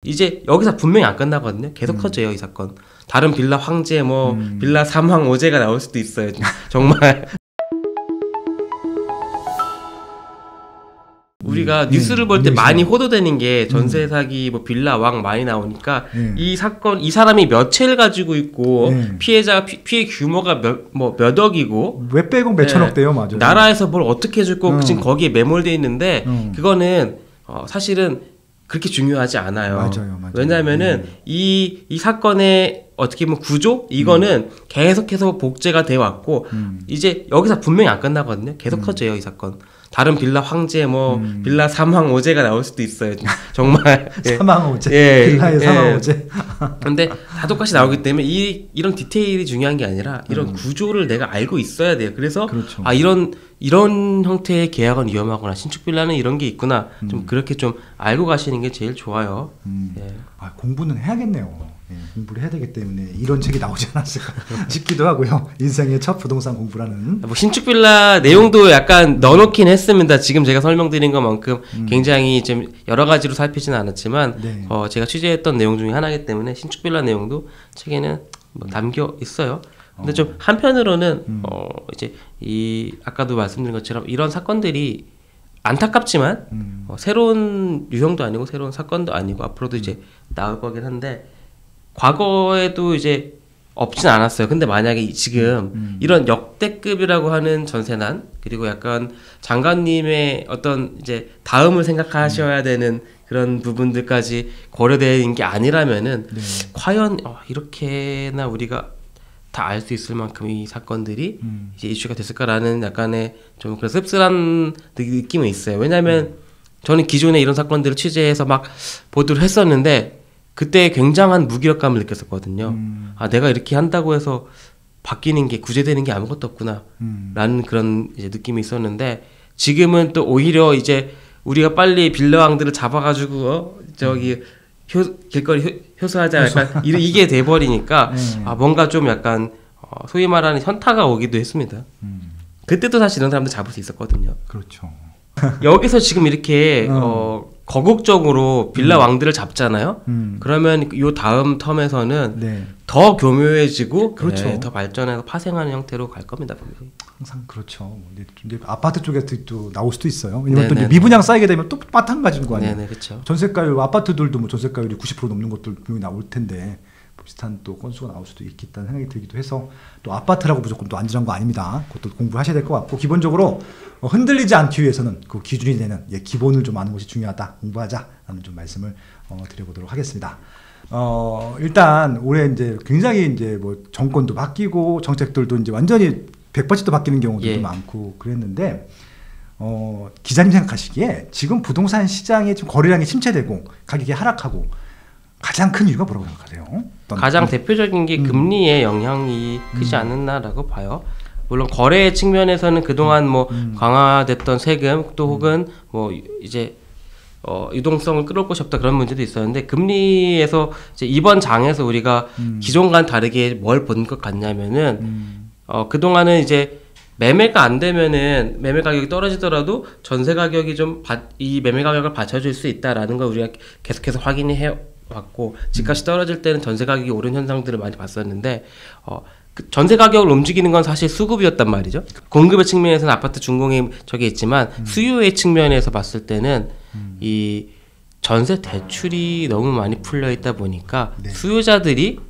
이제 여기서 분명히 안 끝나거든요. 계속 터져요, 이 사건. 다른 빌라 황제, 빌라 삼황 오제가 나올 수도 있어요. 정말. 우리가 뉴스를 볼 때 많이 호도되는 게 전세 사기, 빌라 왕 많이 나오니까 이 사건, 이 사람이 몇 채를 가지고 있고 피해 규모가 몇 억이고 몇백억 몇천억 돼요, 맞아요. 나라에서 뭘 어떻게 해줄 거고 지금 거기에 매몰돼 있는데 그거는 사실은 그렇게 중요하지 않아요. 맞아요. 왜냐하면은 이 사건의 어떻게 보면 구조 이거는 계속해서 복제가 돼 왔고 이제 여기서 분명히 안 끝나거든요. 계속 터져요, 이 사건. 다른 빌라 황제, 빌라 삼황 오제가 나올 수도 있어요. 정말. 삼황 오제. 빌라의 삼황 오제. 근데 다 똑같이 나오기 때문에 이런 디테일이 중요한 게 아니라 이런 구조를 내가 알고 있어야 돼요. 그래서 그렇죠. 이런 형태의 계약은 위험하거나 신축 빌라는 이런 게 있구나. 좀 그렇게 좀 알고 가시는 게 제일 좋아요. 공부는 해야겠네요. 공부를 해야 되기 때문에 이런 책이 나오지 않았을까 싶기도 하고요. 인생의 첫 부동산 공부라는. 신축 빌라 내용도 약간 넣어놓긴 했습니다. 지금 제가 설명드린 것만큼 굉장히 좀 여러 가지로 살피지는 않았지만 제가 취재했던 내용 중에 하나이기 때문에 신축 빌라 내용도 책에는 담겨 있어요. 근데 좀 한편으로는 이제 아까도 말씀드린 것처럼 이런 사건들이 안타깝지만 새로운 유형도 아니고 새로운 사건도 아니고 앞으로도 이제 나올 거긴 한데 과거에도 이제 없진 않았어요. 근데 만약에 지금 이런 역대급이라고 하는 전세난 그리고 약간 장관님의 어떤 이제 다음을 생각하셔야 되는 그런 부분들까지 고려된 게 아니라면은 과연 이렇게나 우리가 다 알 수 있을 만큼 이 사건들이 이제 이슈가 됐을까라는 약간의 좀 그런 씁쓸한 느낌은 있어요. 왜냐하면 저는 기존에 이런 사건들을 취재해서 막 보도를 했었는데 그때 굉장한 무기력감을 느꼈었거든요. 내가 이렇게 한다고 해서 바뀌는 게 구제되는 게 아무것도 없구나 라는 그런 이제 느낌이 있었는데 지금은 또 오히려 이제 우리가 빨리 빌라왕들을 잡아가지고 저기 길거리 효수하자 약간 이게 돼버리니까 뭔가 좀 약간 소위 말하는 현타가 오기도 했습니다. 그때도 사실 이런 사람들 잡을 수 있었거든요. 그렇죠. 여기서 지금 이렇게 거국적으로 빌라 왕들을 잡잖아요. 그러면 요 다음 텀에서는 더 교묘해지고 그렇죠. 더 발전해서 파생하는 형태로 갈 겁니다. 분명히. 항상 그렇죠. 근데 아파트 쪽에서 또 나올 수도 있어요. 왜냐면 또 미분양 쌓이게 되면 또 마찬가지인 거 아니에요. 그렇죠. 전세가율 아파트들도 전세가율이 90% 넘는 것들 분명히 나올 텐데 비슷한 또 건수가 나올 수도 있겠다는 생각이 들기도 해서 또 아파트라고 무조건 또 안전한 거 아닙니다. 그것도 공부하셔야 될 것 같고 기본적으로 흔들리지 않기 위해서는 그 기준이 되는 기본을 좀 아는 것이 중요하다. 공부하자라는 좀 말씀을 드려보도록 하겠습니다. 일단 올해 이제 굉장히 이제 정권도 바뀌고 정책들도 이제 완전히 180도 바뀌는 경우도 많고 그랬는데 기자님 생각하시기에 지금 부동산 시장의 좀 거래량이 침체되고 가격이 하락하고 가장 큰 이유가 뭐라고 생각하세요? 가장 대표적인 게 금리의 영향이 크지 않았나라고 봐요. 물론 거래 측면에서는 그동안 강화됐던 세금 또 혹은 이제 유동성을 끌어올고 싶다 그런 문제도 있었는데 금리에서 이제 이번 장에서 우리가 기존과는 다르게 뭘 본 것 같냐면은 그동안은 이제 매매가 안 되면은 매매 가격이 떨어지더라도 전세 가격이 좀 이 매매 가격을 받쳐줄 수 있다라는 걸 우리가 계속해서 확인해 왔고 집값이 떨어질 때는 전세 가격이 오른 현상들을 많이 봤었는데 그 전세 가격을 움직이는 건 사실 수급이었단 말이죠. 공급의 측면에서는 아파트 준공이 저게 있지만 수요의 측면에서 봤을 때는 이 전세 대출이 너무 많이 풀려 있다 보니까 수요자들이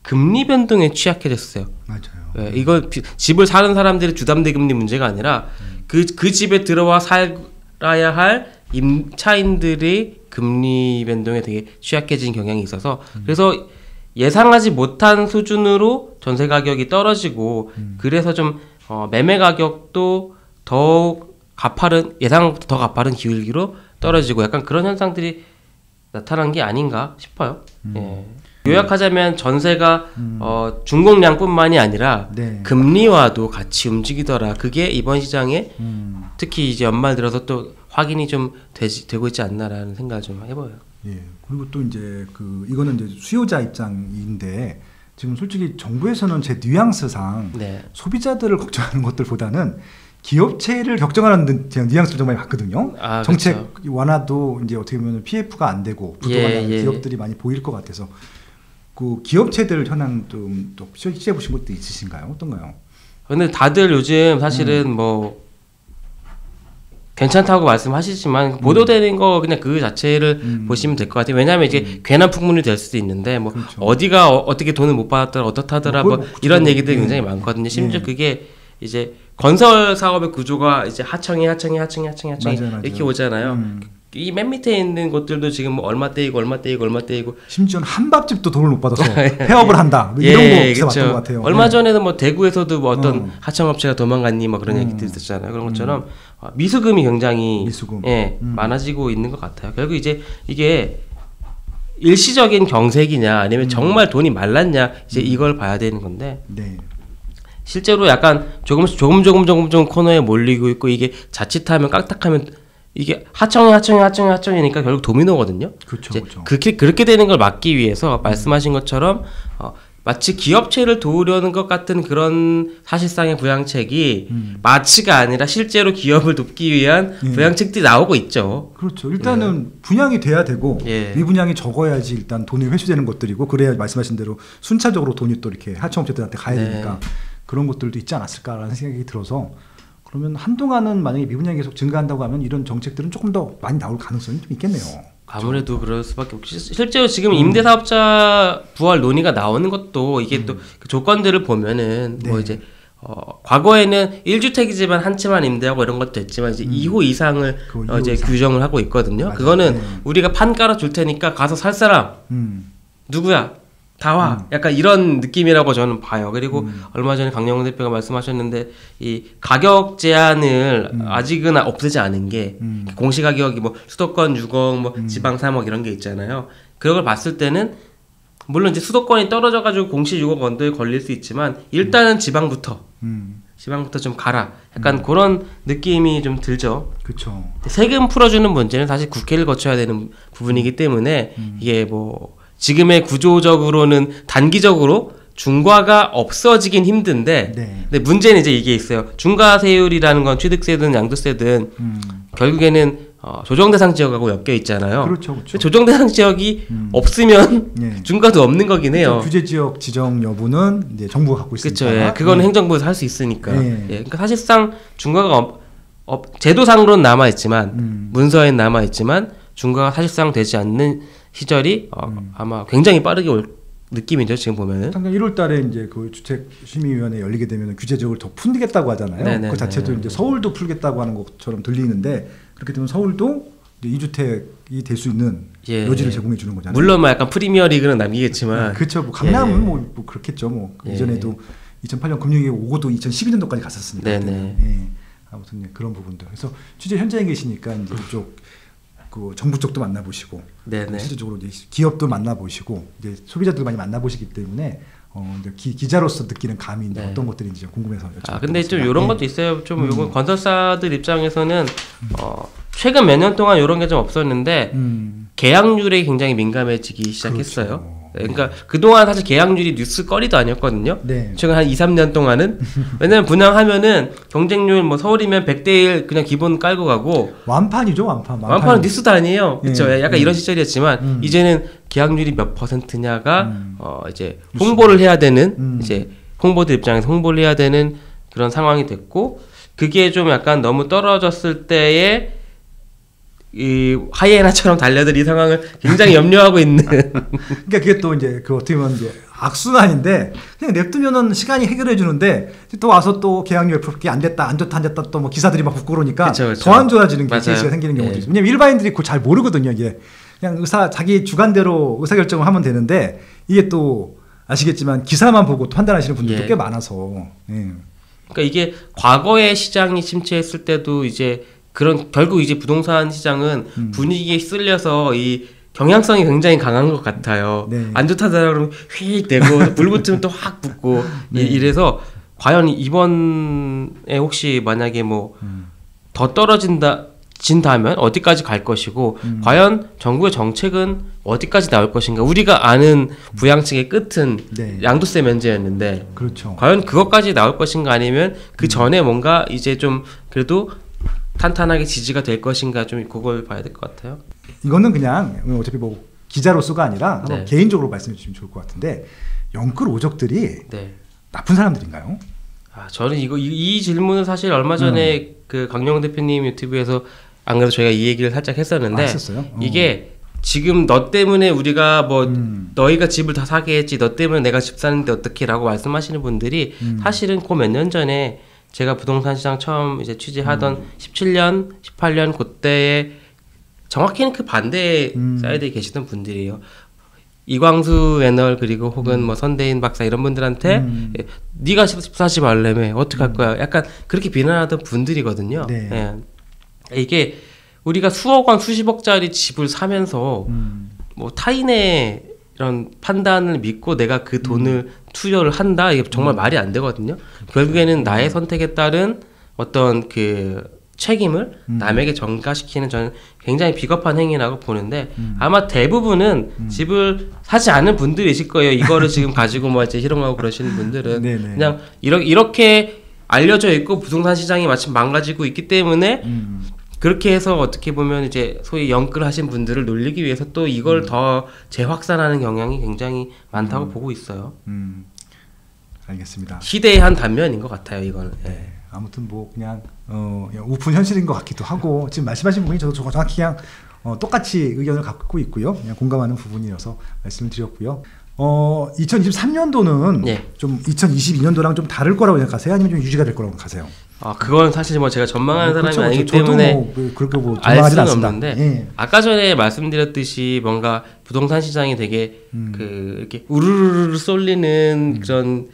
금리 변동에 취약해졌어요. 맞아요. 이거 집을 사는 사람들의 주담대 금리 문제가 아니라 그 집에 들어와 살아야 할 임차인들이 금리 변동에 되게 취약해진 경향이 있어서 그래서 예상하지 못한 수준으로 전세 가격이 떨어지고 그래서 좀 매매 가격도 예상보다 더 가파른 기울기로 떨어지고 약간 그런 현상들이 나타난 게 아닌가 싶어요. 요약하자면 전세가 준공량뿐만이 아니라 금리와도 같이 움직이더라. 그게 이번 시장에 특히 이제 연말 들어서 또 확인이 좀 되고 있지 않나라는 생각을 좀 해봐요. 그리고 또 이제 이거는 이제 수요자 입장인데 지금 솔직히 정부에서는 제 뉘앙스상 소비자들을 걱정하는 것들보다는 기업체를 걱정하는 제가 뉘앙스를 좀 많이 봤거든요. 정책 그렇죠. 완화도 이제 어떻게 보면 PF가 안 되고 부도가 나는 기업들이 많이 보일 것 같아서 그 기업체들 현황 좀 또 취재해 보신 것도 있으신가요? 어떤가요? 근데 다들 요즘 사실은 뭐 괜찮다고 말씀하시지만 보도되는 거 그냥 그 자체를 보시면 될 것 같아요. 왜냐하면 이제 괜한 풍문이 될 수도 있는데 뭐 그렇죠. 어디가 어떻게 돈을 못 받았더라 어떻다더라 뭐 이런 얘기들이 굉장히 많거든요. 심지어 그게 이제 건설 사업의 구조가 이제 하청이 맞아요. 이렇게 오잖아요. 이 맨 밑에 있는 곳들도 지금 뭐 얼마 떼이고 심지어는 한밥집도 돈을 못 받아서 폐업을 한다 뭐 이런 거 기사 봤던 것 같아요. 얼마 전에는 뭐 대구에서도 뭐 어떤 하청업체가 도망갔니 뭐 그런 얘기들 있었잖아요. 그런 것처럼 미수금이 굉장히 많아지고 있는 것 같아요. 결국 이제 이게 일시적인 경색이냐 아니면 정말 돈이 말랐냐 이제 이걸 봐야 되는 건데 실제로 약간 조금 코너에 몰리고 있고 이게 자칫하면 깍딱하면 이게 하청이니까 결국 도미노거든요. 그렇죠. 그렇게 되는 걸 막기 위해서 말씀하신 것처럼 마치 기업체를 도우려는 것 같은 그런 사실상의 부양책이 마치가 아니라 실제로 기업을 돕기 위한 부양책들이 나오고 있죠. 그렇죠. 일단은 분양이 돼야 되고 미분양이 적어야지 일단 돈이 회수되는 것들이고 그래야 말씀하신 대로 순차적으로 돈이 또 이렇게 하청업체들한테 가야 되니까 그런 것들도 있지 않았을까라는 생각이 들어서 그러면 한동안은 만약에 미분양이 계속 증가한다고 하면 이런 정책들은 조금 더 많이 나올 가능성이 좀 있겠네요. 아무래도 그럴 수밖에 없죠. 실제로 지금 임대사업자 부활 논의가 나오는 것도 이게 또 그 조건들을 보면은 뭐 이제 과거에는 1주택이지만 한 채만 임대하고 이런 것도 했지만 이제 2호 이상을 이제 규정을 하고 있거든요. 맞아요. 그거는 우리가 판 깔아 줄 테니까 가서 살 사람 누구야? 다 와. 약간 이런 느낌이라고 저는 봐요. 그리고 얼마 전에 강영훈 대표가 말씀하셨는데 이 가격 제한을 아직은 없애지 않은 게 공시가격이 뭐 수도권 6억 뭐 지방 3억 이런 게 있잖아요. 그걸 봤을 때는 물론 이제 수도권이 떨어져가지고 공시 6억 언더에 걸릴 수 있지만 일단은 지방부터 좀 가라. 약간 그런 느낌이 좀 들죠. 그렇죠. 세금 풀어주는 문제는 사실 국회를 거쳐야 되는 부분이기 때문에 이게 뭐 지금의 구조적으로는 단기적으로 중과가 없어지긴 힘든데 근데 문제는 이제 이게 있어요. 중과세율이라는 건 취득세든 양도세든 결국에는 조정대상 지역하고 엮여 있잖아요. 그렇죠. 조정대상 지역이 없으면 중과도 없는 거긴 해요. 규제지역 지정 여부는 이제 정부가 갖고 있으니까. 그렇죠. 그건 행정부에서 할 수 있으니까. 그러니까 사실상 중과가 제도상으로는 남아 있지만 문서에는 남아 있지만 중과가 사실상 되지 않는 시절이 아마 굉장히 빠르게 올 느낌이죠. 지금 보면은. 당장 1월달에 이제 그 주택심의위원회 열리게 되면 규제적으로 더 풀겠다고 하잖아요. 그 자체도 이제 서울도 풀겠다고 하는 것처럼 들리는데 그렇게 되면 서울도 이제 2주택이 될 수 있는 여지를 제공해 주는 거잖아요. 물론 뭐 약간 프리미어리그는 남기겠지만. 그렇죠. 뭐 강남은 뭐 그렇겠죠. 뭐 이전에도 2008년 금융위기 오고도 2012년도까지 갔었으니까. 아무튼 그런 부분도. 그래서 취재 현장에 계시니까 이제 이쪽 그 정부 쪽도 만나보시고 실질적으로 이제 기업도 만나보시고 이제 소비자들 많이 만나보시기 때문에 이제 기자로서 느끼는 감이 어떤 것들인지 좀 궁금해서 여쭤봤습니다. 근데 좀 이런 것도 있어요. 좀 요건 건설사들 입장에서는 최근 몇 년 동안 이런 게 좀 없었는데 계약률에 굉장히 민감해지기 시작했어요. 그렇죠. 그러니까 그동안 사실 계약률이 뉴스거리도 아니었거든요. 최근 한 2, 3년 동안은. 왜냐면 분양하면은 경쟁률 뭐 서울이면 100대 1 그냥 기본 깔고 가고 완판이죠. 완판은 뉴스도 아니에요. 그렇죠. 약간 이런 시절이었지만 이제는 계약률이 몇 %냐가 이제 홍보를 해야 되는 이제 홍보들 입장에서 홍보를 해야 되는 그런 상황이 됐고 그게 좀 약간 너무 떨어졌을 때에 이 하이에나처럼 달려들 이 상황을 굉장히 염려하고 있는. 그러니까 그게 또 이제 그 어떻게 보면 이제 악순환인데 그냥 냅두면은 시간이 해결해 주는데 또 와서 또 계약률 그렇게 안 됐다 안 좋다 또 뭐 기사들이 막 부끄러우니까 더 안 좋아지는 케이스가 생기는 경우도 있어요. 왜냐면 일반인들이 그걸 잘 모르거든요. 이게 그냥 자기 주관대로 의사결정을 하면 되는데 이게 또 아시겠지만 기사만 보고 또 판단하시는 분들도 꽤 많아서. 그러니까 이게 과거에 시장이 침체했을 때도 이제 그런 결국 이제 부동산 시장은 분위기에 쓸려서 이 경향성이 굉장히 강한 것 같아요. 안 좋다더라 그러면 휙 되고 불 붙으면 또 확 붙고 이래서 과연 이번에 혹시 만약에 뭐 더 진다면 어디까지 갈 것이고 과연 정부의 정책은 어디까지 나올 것인가. 우리가 아는 부양책의 끝은 네. 양도세 면제였는데 그렇죠. 과연 그것까지 나올 것인가 아니면 그 전에 뭔가 이제 좀 그래도 탄탄하게 지지가 될 것인가 좀 그걸 봐야 될 것 같아요. 이거는 그냥 어차피 뭐 기자로서가 아니라 한번 네. 개인적으로 말씀해 주시면 좋을 것 같은데 영끌 오적들이 네. 나쁜 사람들인가요? 저는 이 질문을 사실 얼마 전에 그 강영 대표님 유튜브에서 안 그래도 저희가 이 얘기를 살짝 했었는데 했었어요? 이게 지금 너 때문에 우리가 뭐 너희가 집을 다 사게 했지 너 때문에 내가 집 사는데 어떻게 라고 말씀하시는 분들이 사실은 그 몇 년 전에 제가 부동산 시장 처음 이제 취재하던 17년 18년 그때에 정확히는 그 반대 사이드에 계시던 분들이에요. 이광수 애널 그리고 혹은 뭐 선대인 박사 이런 분들한테 네가 집 사지 말래며 어떻게 할 거야 약간 그렇게 비난하던 분들이거든요. 네. 예. 이게 우리가 수억 원 수십억짜리 집을 사면서 뭐 타인의 이런 판단을 믿고 내가 그 돈을 투여를 한다 이게 정말 말이 안 되거든요. 결국에는 나의 선택에 따른 어떤 그 책임을 남에게 전가시키는 저는 굉장히 비겁한 행위라고 보는데 아마 대부분은 집을 사지 않은 분들이실 거예요. 이거를 지금 가지고 뭐 이제 희롱하고 그러시는 분들은 네네. 그냥 이렇게 알려져 있고 부동산 시장이 마침 망가지고 있기 때문에 그렇게 해서 어떻게 보면 이제 소위 영끌하신 분들을 놀리기 위해서 또 이걸 더 재확산하는 경향이 굉장히 많다고 보고 있어요. 알겠습니다. 시대의 한 단면인 것 같아요. 이거는. 네. 아무튼 뭐 그냥 우픈 현실인 것 같기도 하고 지금 말씀하신 부분이 저도 정확히 그냥 똑같이 의견을 갖고 있고요. 그냥 공감하는 부분이어서 말씀을 드렸고요. 2023년도는 네. 좀 2022년도랑 좀 다를 거라고 생각하세요? 아니면 좀 유지가 될 거라고 생각하세요? 그건 사실 뭐 제가 전망하는 사람이 그렇죠. 아니기 저도 때문에 뭐 그렇게 뭐 알 전망하지는 수는 않습니다. 없는데 예. 아까 전에 말씀드렸듯이 뭔가 부동산 시장이 되게 그 이렇게 우르르 쏠리는 그런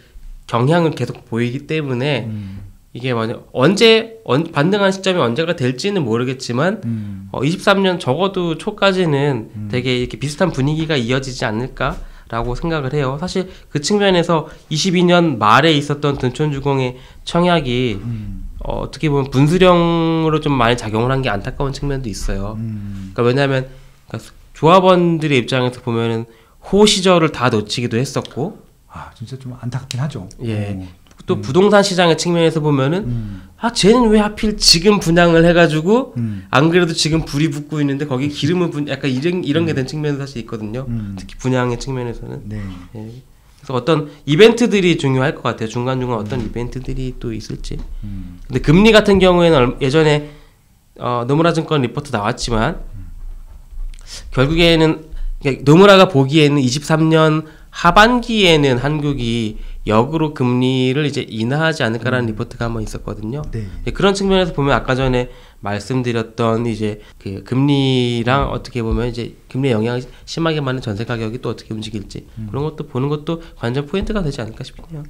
경향을 계속 보이기 때문에 이게 만약 반등한 시점이 언제가 될지는 모르겠지만 23년 적어도 초까지는 되게 이렇게 비슷한 분위기가 이어지지 않을까라고 생각을 해요. 사실 그 측면에서 22년 말에 있었던 둔촌주공의 청약이 어떻게 보면 분수령으로 좀 많이 작용을 한 게 안타까운 측면도 있어요. 그러니까 왜냐하면 조합원들의 입장에서 보면은 호 시절을 다 놓치기도 했었고, 진짜 좀 안타깝긴 하죠. 예. 또 부동산 시장의 측면에서 보면은 쟤는 왜 하필 지금 분양을 해가지고 안 그래도 지금 불이 붙고 있는데 거기 기름을 약간 이런 게 된 측면도 사실 있거든요. 특히 분양의 측면에서는. 네. 예. 그래서 어떤 이벤트들이 중요할 것 같아요. 중간중간 어떤 이벤트들이 또 있을지. 근데 금리 같은 경우에는 예전에 노무라 증권 리포트 나왔지만 결국에는 노무라가 보기에는 23년 하반기에는 한국이 역으로 금리를 이제 인하하지 않을까라는 리포트가 한번 있었거든요. 네. 그런 측면에서 보면 아까 전에 말씀드렸던 이제 그 금리랑 어떻게 보면 이제 금리 영향을 심하게 받는 전세 가격이 또 어떻게 움직일지 그런 것도 보는 것도 관전 포인트가 되지 않을까 싶네요.